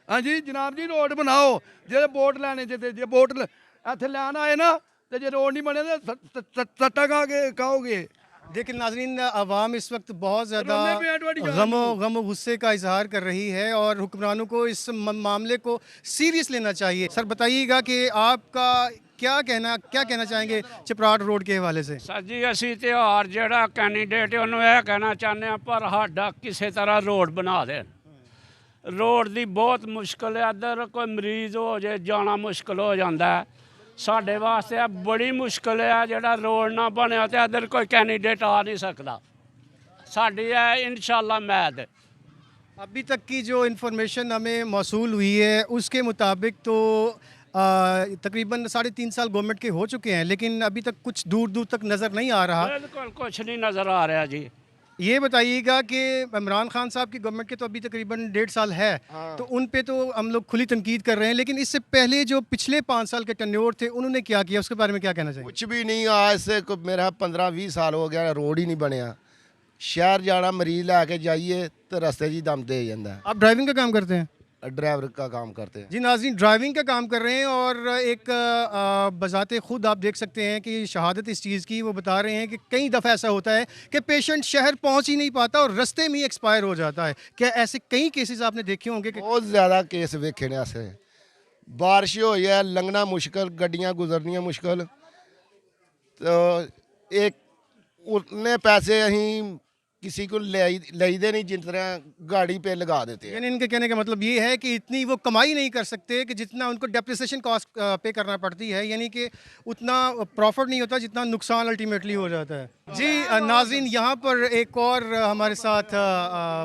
हाँ जी जनाब जी रोड बनाओ, जे वोट लैने जे वोट इतने लैन आए ना तो जे रोड नहीं बने तो सट्टा खाओगे। देखिए नाज़रीन, आवाम इस वक्त बहुत ज़्यादा गम गुस्से का इजहार कर रही है और हुक्मरानों को इस मामले को सीरियस लेना चाहिए। सर बताइएगा कि आपका क्या कहना चाहेंगे चपराट रोड के हवाले से? सर जी असी त्यौहार ਜਿਹੜਾ कैंडीडेट है उन्होंने यह कहना चाहते हैं पर साडा किसी तरह रोड बना दें। रोड की बहुत मुश्किल है, इधर कोई मरीज हो जाए जाना मुश्किल हो जाता है। साढ़े वास्ते बड़ी मुश्किल है, जोड़ा रोड ना बनया तो इधर कोई कैंडीडेट आ नहीं सकता। साड़ी है इंशाल्लाह मैद। अभी तक की जो इन्फॉर्मेशन हमें मौसूल हुई है उसके मुताबिक तो तकरीबन 3.5 साल गवर्नमेंट के हो चुके हैं, लेकिन अभी तक कुछ दूर दूर तक नज़र नहीं आ रहा। बिल्कुल कुछ नहीं नज़र आ रहा जी। ये बताइएगा कि इमरान खान साहब की गवर्नमेंट के तो अभी तकरीबन 1.5 साल है, तो उन पे तो हम लोग खुली तनकीद कर रहे हैं, लेकिन इससे पहले जो पिछले 5 साल के टेन्योर थे उन्होंने क्या किया उसके बारे में क्या कहना चाहिए? कुछ भी नहीं, आज से मेरा 15-20 साल हो गया रोड ही नहीं बनया। शहर जाना मरीज लैके जाइए तो रस्ते जी दम दे जाता है। आप ड्राइविंग का काम करते हैं? ड्राइवर का काम करते हैं जी नाज़रीन, ड्राइविंग का काम कर रहे हैं और एक बजाते खुद आप देख सकते हैं कि शहादत इस चीज़ की वो बता रहे हैं कि कई दफ़ा ऐसा होता है कि पेशेंट शहर पहुंच ही नहीं पाता और रास्ते में ही एक्सपायर हो जाता है। क्या ऐसे कई केसेस आपने देखे होंगे? बहुत ज़्यादा केस वेखे ने ऐसे। बारिश हो है लंघना मुश्किल, गड्डियाँ गुजरनियाँ मुश्किल। तो एक उतने पैसे अहीं किसी को ले नहीं जिन तरह गाड़ी पे लगा देते हैं। यानी इनके कहने का मतलब ये है कि इतनी वो कमाई नहीं कर सकते कि जितना उनको डेप्रिसिएशन कॉस्ट पे करना पड़ती है, यानी कि उतना प्रॉफिट नहीं होता जितना नुकसान अल्टीमेटली हो जाता है। जी नाज़रीन, यहाँ पर एक और हमारे साथ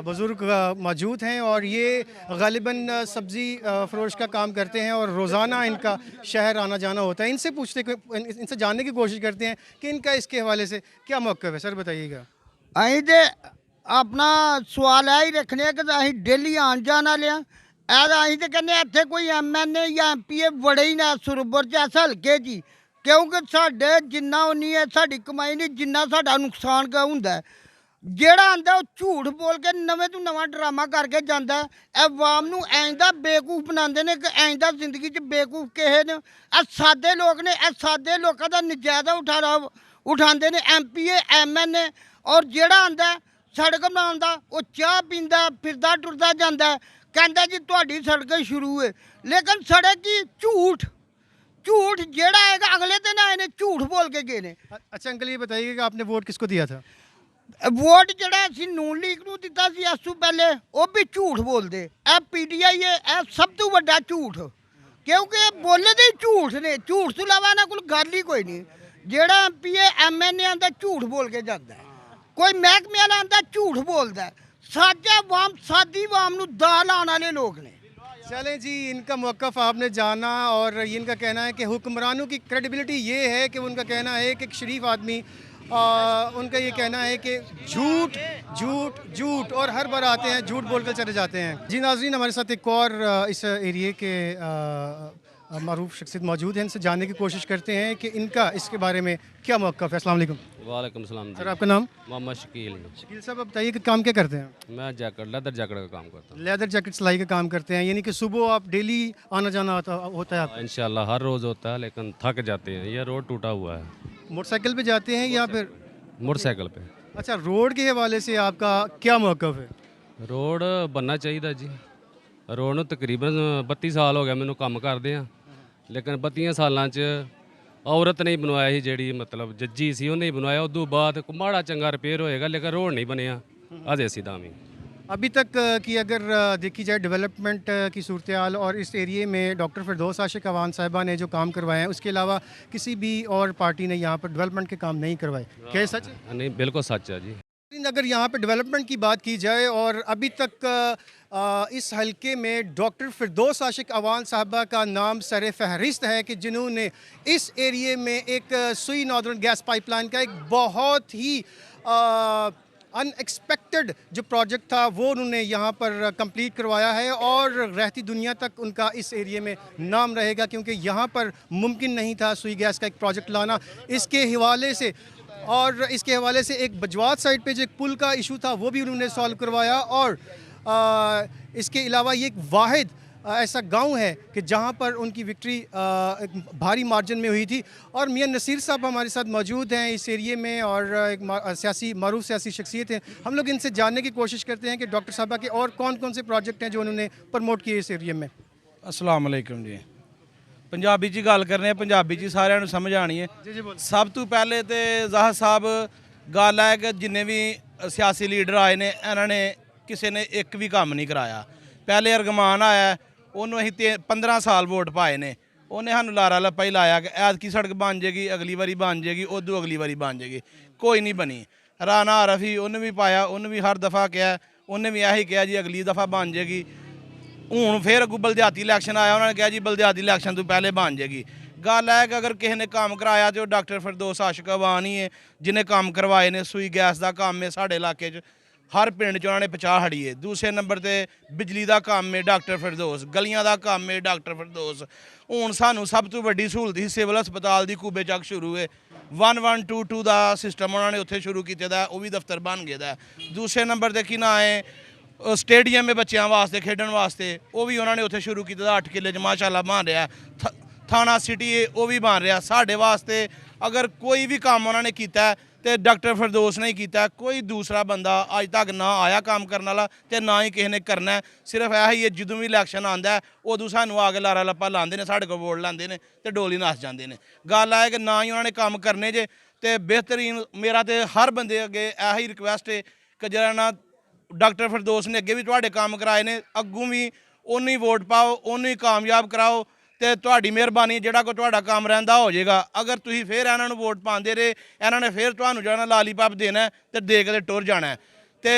बुज़ुर्ग मौजूद हैं और ये गालिबन सब्ज़ी फ़रोश का काम करते हैं और रोज़ाना इनका शहर आना जाना होता है। इनसे जानने की कोशिश करते हैं कि इनका इसके हवाले से क्या मौक़िफ़ है। सर बताइएगा। ਅਸੀਂ ਤੇ ਆਪਣਾ ਸਵਾਲ ਇਹ ਹੀ ਰੱਖਣੇ ਕਿ ਅਸੀਂ ਡੇਲੀ ਆਉਣ ਜਾਣ ਵਾਲੇ ਆ। ਅਸੀਂ ਤੇ ਕਹਿੰਦੇ ਇੱਥੇ ਕੋਈ MNA ਜਾਂ MPA ਵੜੇ ਹੀ ਨਾ ਸਰੂਬਰ 'ਚ ਇਸ ਹਲਕੇ 'ਚ, ਕਿਉਂਕਿ ਸਾਡੇ ਜਿੰਨਾ ਉਨੀ ਹੈ ਸਾਡੀ ਕਮਾਈ ਨਹੀਂ ਜਿੰਨਾ ਸਾਡਾ ਨੁਕਸਾਨ ਹੁੰਦਾ। ਜਿਹੜਾ ਆਂਦਾ ਉਹ ਝੂਠ ਬੋਲ ਕੇ ਨਵੇਂ ਤੋਂ ਨਵਾਂ ਡਰਾਮਾ ਕਰਕੇ ਜਾਂਦਾ। ਇਹ ਆਵਾਮ ਨੂੰ ਐਂ ਦਾ ਬੇਵਕੂਫ ਬਣਾਉਂਦੇ ਨੇ ਕਿ ਐਂ ਦਾ ਜ਼ਿੰਦਗੀ 'ਚ ਬੇਵਕੂਫ ਕਿਸੇ ਨੇ। ਇਹ ਸਾਦੇ ਲੋਕ ਨੇ, ਇਹ ਸਾਦੇ ਲੋਕਾਂ ਦਾ ਨਜਾਇਜ਼ ਉਠਾਉਂਦੇ ਨੇ MPA MNA। और ਜਿਹੜਾ ਆਂਦਾ ਸੜਕ ਬਣਾਉਂਦਾ ਉਹ ਚਾਹ ਪੀਂਦਾ ਫਿਰਦਾ ਟੁਰਦਾ ਜਾਂਦਾ, ਕਹਿੰਦਾ ਜੀ ਤੁਹਾਡੀ ਸੜਕ ਸ਼ੁਰੂ ਹੈ, ਲੇਕਿਨ ਸੜਕ ਕੀ झूठ जेड़ा आएगा अगले दिन आए ने झूठ बोल के गए ने। अच्छा अंकल ये बताइए कि आपने वोट किसको दिया था? वोट जड़ा असी नून लीग नूं दिता सी इस तों पहले, वो भी झूठ बोलते। ए PTI है सब तो वड्डा झूठ, क्योंकि बोले दे झूठ ने, झूठ तो इलावा इन्हां कोल गल ही कोई नहीं। जेड़ा MPA MNA आंदा झूठ बोल के जाता, कोई महकमे वाला आंदा झूठ बोलता। सादी वाम नूं दाल आने वाले लोग ने। चलें जी, इनका मौक़िफ़ आपने जाना और इनका कहना है कि हुक्मरानों की क्रेडिबिलिटी ये है कि उनका कहना है कि एक शरीफ आदमी, उनका ये कहना है कि झूठ झूठ झूठ और हर बार आते हैं झूठ बोल कर चले जाते हैं। जी नाज़रीन, हमारे साथ एक और इस एरिए के मारूफ शख्सियत मौजूद है, इनसे जानने की कोशिश करते हैं कि इनका इसके बारे में क्या मौक़िफ़ है। अस्सलाम वालेकुम। वालेकुम सलाम। सर आपका नाम? मोहम्मद शकील। शकील साहब आप बताइए कि काम क्या करते हैं? मैं लेदर जैकेट का काम करता हूँ। लेदर जैकेट सिलाई का काम करते हैं, यानी कि सुबह आप डेली आना जाना होता है? इंशाल्लाह हर रोज़ होता है, लेकिन थक जाते हैं, यह रोड टूटा हुआ है। मोटरसाइकिल पे जाते हैं या फिर? मोटरसाइकिल पे। अच्छा, रोड के हवाले से आपका क्या मौक़िफ़ है? रोड बनना चाहिए जी। रोड ਨੂੰ तकरीबन 32 साल हो गया मैंने काम करदे आ, लेकिन 32 सालों औरत नहीं बनवाया ही, जी मतलब जज्जी सी उन्हें बनवाया। उदू बाद माड़ा चंगा रिपेयर होएगा, लेकिन रोड नहीं बनया अजे असी दामी। अभी तक की अगर देखी जाए डेवलपमेंट की सूरत हाल और इस एरिए में डॉक्टर फिरदौस आशिक अवान साहिबा ने जो काम करवाए हैं उसके अलावा किसी भी और पार्टी ने यहाँ पर डेवलपमेंट के काम नहीं करवाए, क्या ये सच है? नहीं, बिल्कुल सच है जी। लेकिन अगर यहाँ पर डेवलपमेंट की बात की जाए और अभी तक इस हलके में डॉक्टर फिरदौस आशिक अवान साहबा का नाम सर फहरिस्त है कि जिन्होंने इस एरिए में एक सुई नॉर्दर्न गैस पाइपलाइन का एक बहुत ही अनएक्सपेक्टेड जो प्रोजेक्ट था वो उन्होंने यहाँ पर कंप्लीट करवाया है और रहती दुनिया तक उनका इस एरिए में नाम रहेगा, क्योंकि यहाँ पर मुमकिन नहीं था सुई गैस का एक प्रोजेक्ट लाना। इसके हवाले से एक बजवात साइड पे जो एक पुल का इशू था वो भी उन्होंने सॉल्व करवाया और इसके अलावा ये एक वाहिद ऐसा गांव है कि जहां पर उनकी विक्ट्री एक भारी मार्जिन में हुई थी। और मियां नसीर साहब हमारे साथ मौजूद हैं इस एरिए में और एक मारूफ सियासी शख्सियत हैं। हम लोग इनसे जानने की कोशिश करते हैं कि डॉक्टर साहबा के और कौन कौन से प्रोजेक्ट हैं जो उन्होंने प्रमोट किए इस एरिए में। अस्सलाम वालेकुम जी। पंजाबी च गल करने, पंजाबी च सारिਆਂ ਨੂੰ समझ आनी है। सब तो पहले तो ज़ाहिर साहब गल है कि जिन्ने भी सियासी लीडर आए ने इन्होंने किसी ने एक भी काम नहीं कराया। पहले अरगमान आया ਉਹਨੂੰ ਅਸੀਂ 15 ਸਾਲ ਵੋਟ ਪਾਏ ਨੇ, ਉਹਨੇ ਸਾਨੂੰ ਲਾਰਾ ਲੱਪਾ ਹੀ ਲਾਇਆ ਕਿ ਐਤਕੀ ਸੜਕ ਬਣ ਜਾਏਗੀ, ਅਗਲੀ ਵਾਰੀ ਬਣ ਜਾਏਗੀ, ਉਦੋਂ ਅਗਲੀ ਵਾਰੀ ਬਣ ਜਾਏਗੀ, ਕੋਈ ਨਹੀਂ ਬਣੀ। ਰਾਣਾ ਆਰਫੀ ਉਹਨੂੰ ਵੀ ਪਾਇਆ, ਉਹਨੂੰ ਵੀ ਹਰ ਦਫਾ ਕਿਹਾ, ਉਹਨੇ ਵੀ ਇਹੀ ਕਿਹਾ ਜੀ ਅਗਲੀ ਦਫਾ ਬਣ ਜਾਏਗੀ। ਹੁਣ ਫਿਰ ਅੱਗੋਂ ਬਲਦਿਆਤੀ ਇਲੈਕਸ਼ਨ ਆਇਆ, ਉਹਨਾਂ ਨੇ ਕਿਹਾ ਜੀ ਬਲਦਿਆਤੀ ਇਲੈਕਸ਼ਨ ਤੋਂ ਪਹਿਲੇ ਬਣ ਜਾਏਗੀ। ਗੱਲ ਹੈ ਕਿ ਅਗਰ ਕਿਸੇ ਨੇ ਕੰਮ ਕਰਾਇਆ ਤੇ ਉਹ ਡਾਕਟਰ ਫਿਰਦੌਸ ਆਸ਼ਿਕ ਅਵਾਨ ਹੀ ਹੈ ਜਿਹਨੇ ਕੰਮ ਕਰਵਾਏ ਨੇ। ਸੂਈ ਗੈਸ ਦਾ ਕੰਮ ਹੈ ਸਾਡੇ ਇਲਾਕੇ 'ਚ, हर पिंड च उन्होंने 50 हड़ी है। दूसरे नंबर पर बिजली का काम है डॉक्टर फिरदौस, गलियां का काम है डॉक्टर फिरदौस। हूँ सानू सब तो वड्डी सहूलत ही सिविल हस्पताल की कूबे चक शुरू है। 1122 का सिस्टम उन्होंने उत्थे शुरू किया, वो भी दफ्तर बन गया। दूसरे नंबर पर की ना है स्टेडियम है बच्चों वास्ते खेडन वास्ते, वो भी उन्होंने उत्थे शुरू किया। 8 किले च माशाल्लाह बन रहा। थाना सिटी है वो भी बन रहा। साढ़े वास्ते अगर कोई भी काम उन्होंने किया तो डॉक्टर फिरदौस ने किया। कोई दूसरा बंदा अज तक ना आया काम करने वाला तो ना ही किसी ने करना है। सिर्फ यही है जो भी इलैक्शन आता है उदों सानू आके लारा लप्पा लाते हैं, साढ़े को वोट लाते हैं तो डोली नस जाते हैं। गल है कि ना ही उन्होंने काम करने जे तो बेहतरीन। मेरा तो हर बंदे अगे यही रिक्वेस्ट है कि जरा ना डॉक्टर फिरदौस ने अगे भी तुहाडे काम कराए ने, अगों भी उन्होंने ही वोट पाओ, उन्होंने ही कामयाब कराओ तो तुहाडी मेहरबानी जिहड़ा कोई तुहाडा काम रहिंदा हो जाएगा। अगर तुसीं फिर इन्हां नूं वोट पाते रहे, इन्हां ने फिर तुहानूं जिहड़ा लालीपॉप देना है तो दे के टुर जाना है। तो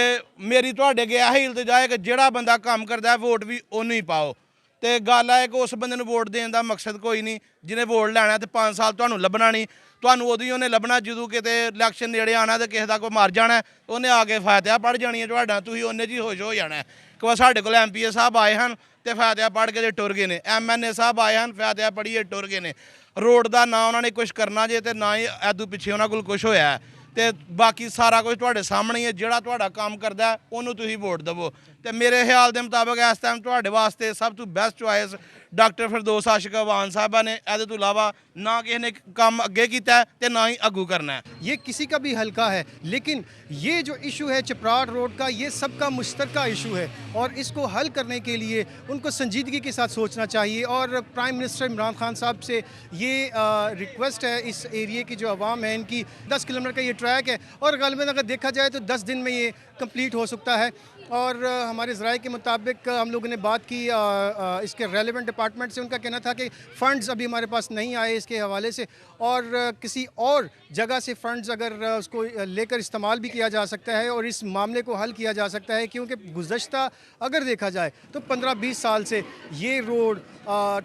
मेरी तुहाडे अगे यही इल्तजा है कि जिहड़ा बंदा काम करदा है वोट भी उन्होंने ही पाओ। तो गल है कि उस बंदे नूं वोट देने का मकसद कोई नहीं, जिन्हें वोट लैना तो 5 साल तुहानूं लभना नहीं। तुहानूं उदों ही उन्हें लभना जदों किते इलैक्शन नेड़े आना तो किसी का कोई मर जाना, उन्हें आके फायदा पढ़ जानी है तुहाडा, तुसीं उन्ने च ही खुश हो जाना है कि साढ़े कोल MPA साहब आए हैं तो फायदा पढ़ के टुर गए ने, MNA साहब आए हैं फायदा पढ़िए टुर गए ने। रोड का ना उन्होंने कुछ करना जे तो ना ही ऐदू पिछे उन्होंने कोल कुछ होया है। तो बाकी सारा कुछ तुहाडे सामने ही है, जिहड़ा तुहाडा काम करदा है उन्होंने तुसीं वोट देवो। तो मेरे ख्याल के मुताबिक इस टाइम तुहाडे वास्ते सब तो बेस्ट चॉइस डॉक्टर फिरदौस आशिक अवान साहबा ने। इहदे तो इलावा ना किसी ने काम अगे किया है तो ना ही अगू करना है। ये किसी का भी हल्का है, लेकिन ये जो इशू है चपराड़ रोड का, ये सबका मुश्तरका इशू है और इसको हल करने के लिए उनको संजीदगी के साथ सोचना चाहिए। और प्राइम मिनिस्टर इमरान खान साहब से ये रिक्वेस्ट है, इस एरिए की जो आवाम है इनकी, 10 किलोमीटर का ये ट्रैक है और ग़ालिबन अगर देखा जाए तो 10 दिन में ये कंप्लीट हो सकता है। और हमारे ज़राए के मुताबिक हम लोगों ने बात की इसके रेलेवेंट डिपार्टमेंट से, उनका कहना था कि फ़ंड्स अभी हमारे पास नहीं आए इसके हवाले से और किसी और जगह से फ़ंड्स अगर उसको लेकर इस्तेमाल भी किया जा सकता है और इस मामले को हल किया जा सकता है। क्योंकि गुज़श्ता अगर देखा जाए तो 15-20 साल से ये रोड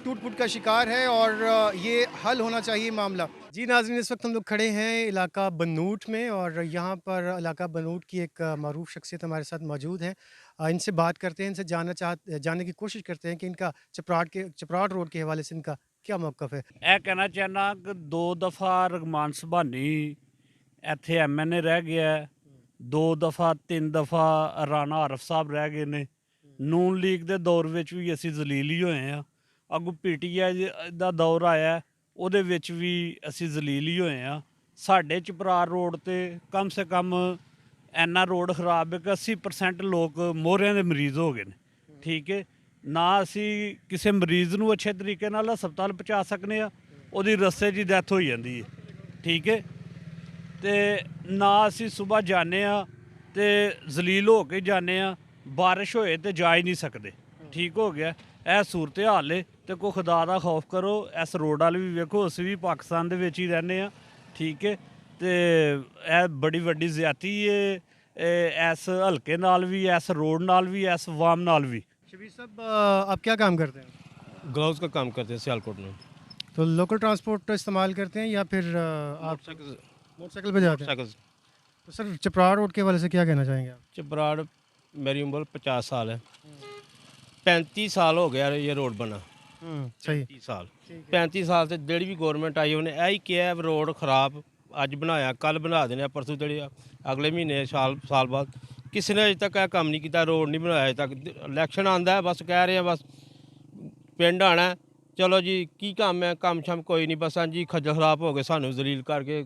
टूट फूट का शिकार है और ये हल होना चाहिए मामला। जी नाज़रीन, इस वक्त हम लोग खड़े हैं इलाका बनूट में और यहाँ पर इलाका बनूट की एक मारूफ शख्सियत हमारे साथ मौजूद है। इनसे बात करते हैं, इनसे जानने की कोशिश करते हैं कि इनका चपराड़ रोड के हवाले से इनका क्या मौक़िफ़ है। ਇਹ ਕਹਿਣਾ ਚਾਹੁੰਦਾ ਕਿ 2 ਦਫਾ ਰਗਮਾਨ ਸੁਭਾਨੀ ਇੱਥੇ MNA ਰਹਿ ਗਿਆ, 2 ਦਫਾ 3 ਦਫਾ ਰਾਣਾ ਆਰਫ ਸਾਹਿਬ ਰਹਿ ਗਏ ਨੇ। ਨੂਨ ਲੀਗ ਦੇ ਦੌਰ ਵਿੱਚ ਵੀ ਅਸੀਂ ਜ਼ਲੀਲ ਹੀ ਹੋਏ ਹਾਂ। ਅੱਗੋਂ PTI ਦਾ ਦੌਰ ਆਇਆ, ਉਹਦੇ ਵਿੱਚ ਵੀ ਅਸੀਂ ਜ਼ਲੀਲ ਹੀ ਹੋਏ ਹਾਂ। ਸਾਡੇ ਚਪਰਾਰ ਰੋਡ ਤੇ ਕਮ ਸੇ ਕਮ ਇੰਨਾ ਰੋਡ ਖਰਾਬ ਹੈ ਕਿ 80% ਲੋਕ ਮੋਹਰਿਆਂ ਦੇ ਮਰੀਜ਼ ਹੋ ਗਏ ਨੇ। ਠੀਕ ਹੈ ਨਾ, ਅਸੀਂ ਕਿਸੇ ਮਰੀਜ਼ ਨੂੰ ਅੱਛੇ ਤਰੀਕੇ ਨਾਲ ਹਸਪਤਾਲ ਪਹੁੰਚਾ ਸਕਦੇ ਹਾਂ, ਉਹਦੀ ਰਸਤੇ 'ਚ ਡੈਥ ਹੋ ਜਾਂਦੀ ਹੈ। ਠੀਕ ਹੈ, ਅਤੇ ਨਾ ਅਸੀਂ ਸੁਬਾਹ ਜਾਂਦੇ ਹਾਂ ਅਤੇ ਜ਼ਲੀਲ ਹੋ ਕੇ ਜਾਂਦੇ ਹਾਂ ਬਾਰਿਸ਼ ਹੋਏ ਤੇ ਜਾ ਹੀ ਨਹੀਂ ਸਕਦੇ। ਠੀਕ ਹੋ ਗਿਆ ਇਹ ਸੂਰਤ ਹਾਲ ਏ ਤੇ ਕੋਈ ਖੁਦਾ ਦਾ ਖੌਫ ਕਰੋ। ਇਸ ਰੋਡ ਵਾਲ ਵੀ ਵੇਖੋ, ਅਸੀਂ ਵੀ ਪਾਕਿਸਤਾਨ ਦੇ ਵਿੱਚ ਹੀ ਰਹਿੰਦੇ ਆ। ਠੀਕ ਹੈ ਤੇ ਇਹ ਬੜੀ ਵੱਡੀ ਜ਼ਿਆਦਤੀ ਏ ਇਸ ਹਲਕੇ ਨਾਲ ਵੀ, ਇਸ ਰੋਡ ਨਾਲ भी, इस वाम नाल भी। शबीर साहब आप क्या काम करते हैं? ग्लव्स का काम करते हैं सियालकोट में। तो लोकल ट्रांसपोर्ट इस्तेमाल करते हैं या फिर आप मोटरसाइकिल पे जाते हैं? तो सर चपराड़ रोड के हवाले से क्या कहना चाहेंगे आप? चपराड़ मेरी उम्र 50 साल है, 35 साल हो गया ये रोड बना। सही 35 साल 35 साल से ਜਿਹੜੀ ਵੀ ਗਵਰਨਮੈਂਟ ਆਈ ਉਹਨੇ ਇਹੀ ਕਿਹਾ ਰੋਡ ਖਰਾਬ ਅੱਜ ਬਣਾਇਆ ਕੱਲ ਬਣਾ ਦੇਣੇ ਪਰਸੋਂ ਜਿਹੜੀ ਅਗਲੇ ਮਹੀਨੇ ਸਾਲ ਬਾਅਦ ਕਿਸੇ ਨੇ ਅਜੇ ਤੱਕ ਇਹ ਕੰਮ ਨਹੀਂ ਕੀਤਾ, ਰੋਡ ਨਹੀਂ ਬਣਾਇਆ ਅਜੇ ਤੱਕ। ਇਲੈਕਸ਼ਨ ਆਂਦਾ ਬਸ ਕਹਿ ਰਹੇ ਆ ਬਸ ਪਿੰਡ ਆਣਾ, ਚਲੋ ਜੀ ਕੀ ਕੰਮ ਹੈ, ਕੰਮ ਸ਼ਮ ਕੋਈ ਨਹੀਂ, ਬਸ ਹਾਂਜੀ ਖੱਜਲ ਖਰਾਬ ਹੋ ਗਏ ਸਾਨੂੰ ਜ਼ਲੀਲ ਕਰਕੇ।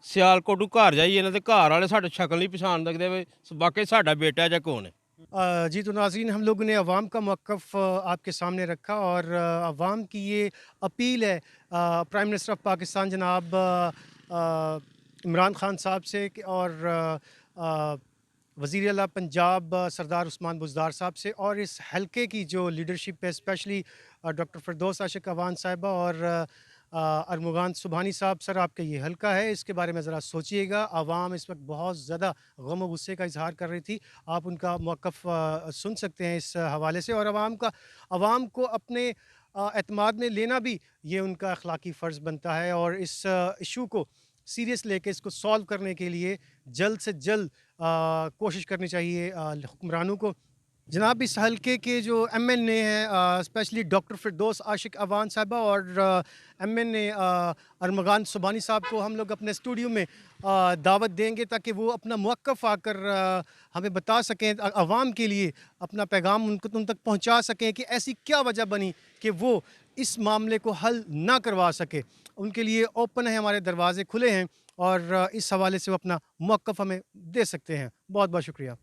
ਸਿਆਲਕੋਟੂ ਘਰ ਜਾਈਏ ਇਹਨਾਂ ਦੇ ਘਰ ਵਾਲੇ ਸਾਡੇ ਸ਼ਕਲ ਨਹੀਂ ਪਛਾਣ ਸਕਦੇ ਵੀ ਵਾਕਈ ਸਾਡਾ ਬੇਟਾ ਜਾਂ ਕੌਣ है। जी तो नाज़रीन, हम लोगों ने अवाम का मौक़िफ़ आपके सामने रखा और अवाम की ये अपील है प्राइम मिनिस्टर ऑफ पाकिस्तान जनाब इमरान ख़ान साहब से और वज़ीर आला पंजाब सरदार उस्मान बुज़दार साहब से और इस हलके की जो लीडरशिप है, स्पेशली डॉक्टर फिरदौस आशिक अवान साहिबा और अरमुगान सुबहानी साहब। सर आपका ये हल्का है, इसके बारे में ज़रा सोचिएगा। आवाम इस वक्त बहुत ज़्यादा गम व गुस्से का इजहार कर रही थी, आप उनका मौक़िफ़ सुन सकते हैं इस हवाले से। और आवाम को अपने एतमाद में लेना भी ये उनका अखलाकी फ़र्ज़ बनता है और इस इशू को सीरियस लेके इसको सॉल्व करने के लिए जल्द से जल्द कोशिश करनी चाहिए हुक्मरानों को। जनाब इस हलके के जो MNA हैं, स्पेशली डॉक्टर फिरदौस आशिक अवान साहिबा और MNA अरमगान सुबानी साहब को हम लोग अपने स्टूडियो में दावत देंगे ताकि वो अपना मौक़िफ़ आकर हमें बता सकें, अवाम के लिए अपना पैगाम उन तक पहुंचा सकें कि ऐसी क्या वजह बनी कि वो इस मामले को हल ना करवा सके। उनके लिए ओपन है, हमारे दरवाज़े खुले हैं और इस हवाले से वो अपना मौक़िफ़ हमें दे सकते हैं। बहुत बहुत शुक्रिया।